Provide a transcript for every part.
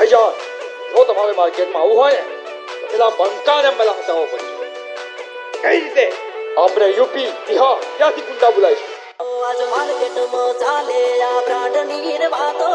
ભાઈજાન જો તમારે માર્કેટમાં આવવું હોય ને તો પેલા બંકાને મલાવતા પડશે. કઈ રીતે? આપણે યુપી બિહાર ત્યાંથી ગુંડા બોલાવીશું. આજ માર્કેટમાં ચાલે આ બ્રાન્ડની રે વાતો.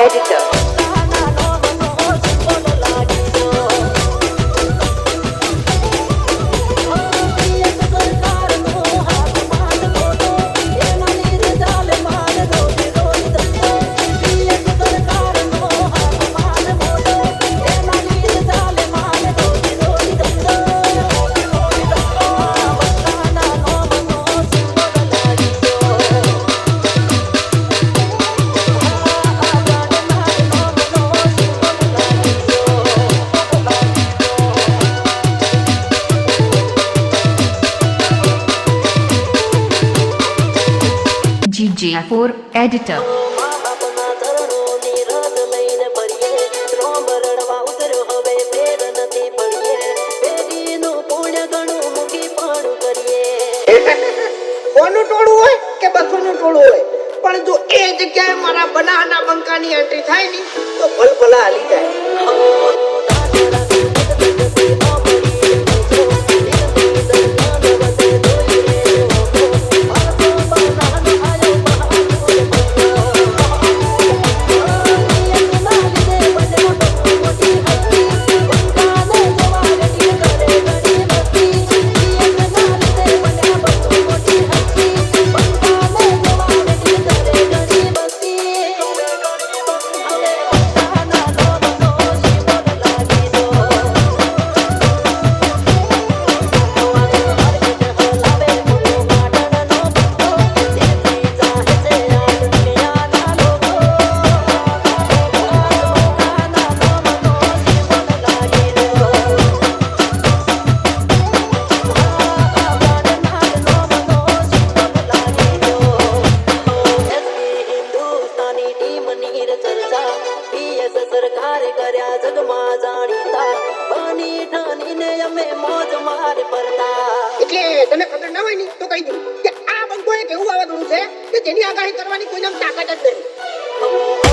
Editor. GJ4 Editor. કોનું ટોળું હોય કે બસોનું ટોળું હોય, પણ જો એ જગ્યાએ મારા બનાના બંકાની એન્ટ્રી થાય ને તો ભલભલા હાલી જાય. એટલે તને ખબર ના હોય ને તો કહી દઉં કે આ બંકો એક એવું વાવાઝોડું છે કે જેની આગાહી કરવાની કોઈને તાકાત જ નથી.